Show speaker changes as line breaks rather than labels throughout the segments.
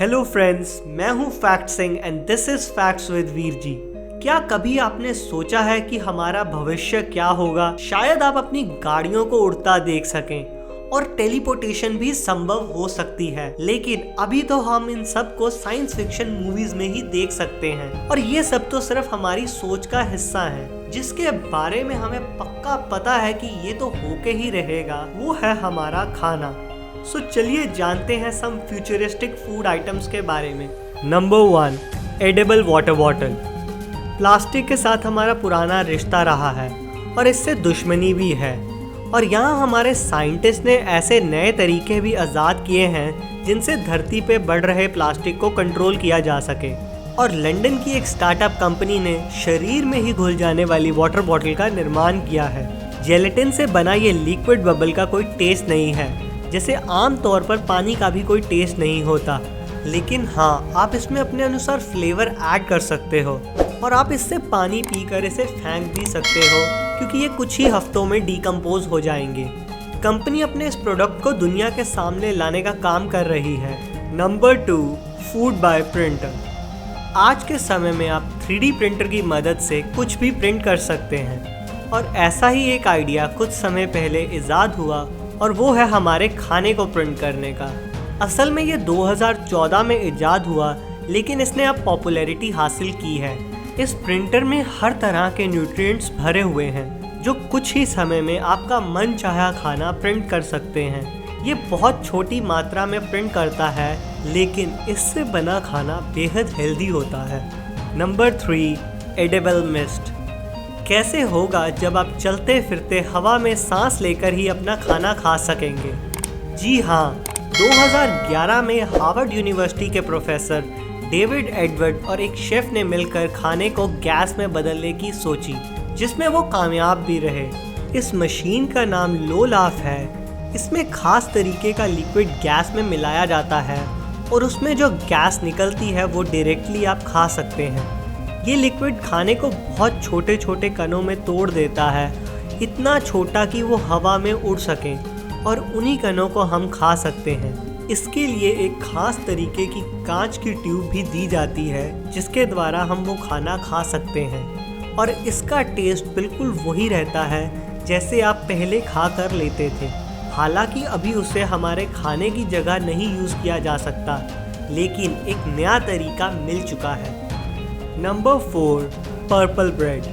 Hello friends, मैं हूं fact Singh and this is facts with Veerji. क्या कभी आपने सोचा है कि हमारा भविष्य क्या होगा? शायद आप अपनी गाड़ियों को उड़ता देख सकें और टेलीपोर्टेशन भी संभव हो सकती है, लेकिन अभी तो हम इन सब को साइंस फिक्शन मूवीज में ही देख सकते हैं और ये सब तो सिर्फ हमारी सोच का हिस्सा है, जिसके बारे में हमें पक्का पता है कि ये तो होके ही रहेगा। वो है हमारा खाना। सो चलिए जानते हैं सम फ्यूचरिस्टिक फूड आइटम्स के बारे में। Number 1, edible water bottle. Plastic के साथ हमारा पुराना रिश्ता रहा है और इससे दुश्मनी भी है, और यहाँ हमारे साइंटिस्ट ने ऐसे नए तरीके भी आज़ाद किए हैं जिनसे धरती पे बढ़ रहे प्लास्टिक को कंट्रोल किया जा सके। और लंदन की एक स्टार्टअप कंपनी ने शरीर में ही घुल जाने वाली वाटर बॉटल का निर्माण किया है। जेलेटिन से बना ये लिक्विड बबल का कोई टेस्ट नहीं है, जैसे आम तौर पर पानी का भी कोई टेस्ट नहीं होता, लेकिन हाँ, आप इसमें अपने अनुसार फ्लेवर ऐड कर सकते हो और आप इससे पानी पीकर इसे फेंक भी सकते हो, क्योंकि ये कुछ ही हफ्तों में डिकम्पोज हो जाएंगे। कंपनी अपने इस प्रोडक्ट को दुनिया के सामने लाने का काम कर रही है। Number 2, food by printer. आज के समय में आप 3D प्रिंटर की मदद से कुछ भी प्रिंट कर सकते हैं, और ऐसा ही एक आइडिया कुछ समय पहले इजाद हुआ, और वो है हमारे खाने को प्रिंट करने का। असल में ये 2014 में इजाद हुआ, लेकिन इसने अब पॉपुलैरिटी हासिल की है। इस प्रिंटर में हर तरह के न्यूट्रिएंट्स भरे हुए हैं, जो कुछ ही समय में आपका मन चाहा खाना प्रिंट कर सकते हैं। ये बहुत छोटी मात्रा में प्रिंट करता है, लेकिन इससे बना खाना बेहद हेल्दी होता है। Number 3, edible mist. कैसे होगा जब आप चलते फिरते हवा में सांस लेकर ही अपना खाना खा सकेंगे? जी हाँ, 2011 में हार्वर्ड यूनिवर्सिटी के प्रोफेसर डेविड एडवर्ड और एक शेफ ने मिलकर खाने को गैस में बदलने की सोची, जिसमें वो कामयाब भी रहे। इस मशीन का नाम लोलाफ है। इसमें खास तरीके का लिक्विड गैस में मिलाया जाता है और उसमें जो गैस निकलती है वो डायरेक्टली आप खा सकते हैं। ये लिक्विड खाने को बहुत छोटे छोटे कणों में तोड़ देता है, इतना छोटा कि वो हवा में उड़ सके, और उन्हीं कणों को हम खा सकते हैं। इसके लिए एक खास तरीके की कांच की ट्यूब भी दी जाती है, जिसके द्वारा हम वो खाना खा सकते हैं, और इसका टेस्ट बिल्कुल वही रहता है जैसे आप पहले खा कर लेते थे। हालांकि अभी उसे हमारे खाने की जगह नहीं यूज़ किया जा सकता, लेकिन एक नया तरीका मिल चुका है। Number 4, purple bread.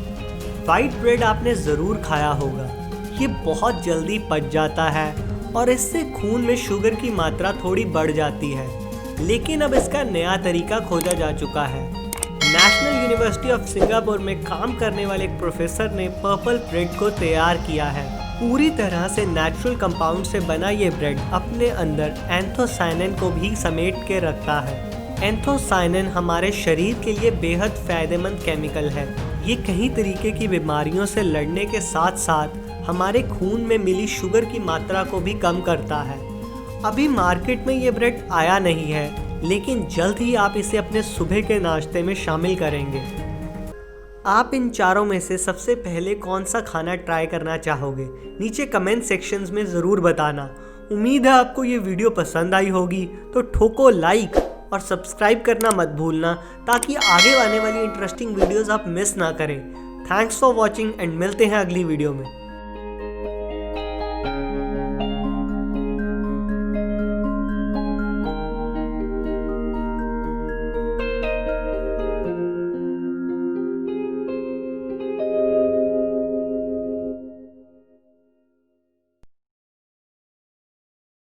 White bread आपने ज़रूर खाया होगा। ये बहुत जल्दी पच जाता है और इससे खून में शुगर की मात्रा थोड़ी बढ़ जाती है, लेकिन अब इसका नया तरीका खोजा जा चुका है। नेशनल यूनिवर्सिटी ऑफ सिंगापुर में काम करने वाले एक प्रोफेसर ने पर्पल ब्रेड को तैयार किया है। पूरी तरह से नेचुरल कंपाउंड से बना ये ब्रेड अपने अंदर एंथोसायनिन को भी समेट के रखता है। एंथोसायनिन हमारे शरीर के लिए बेहद फायदेमंद केमिकल है। ये कई तरीके की बीमारियों से लड़ने के साथ साथ हमारे खून में मिली शुगर की मात्रा को भी कम करता है। अभी मार्केट में ये ब्रेड आया नहीं है, लेकिन जल्द ही आप इसे अपने सुबह के नाश्ते में शामिल करेंगे। आप इन चारों में से सबसे पहले कौन सा खाना ट्राई करना चाहोगे? नीचे कमेंट सेक्शंस में ज़रूर बताना। उम्मीद है आपको ये वीडियो पसंद आई होगी, तो ठोको लाइक और सब्सक्राइब करना मत भूलना, ताकि आगे आने वाली इंटरेस्टिंग वीडियोस आप मिस ना करें। थैंक्स फॉर वॉचिंग एंड मिलते हैं अगली वीडियो में।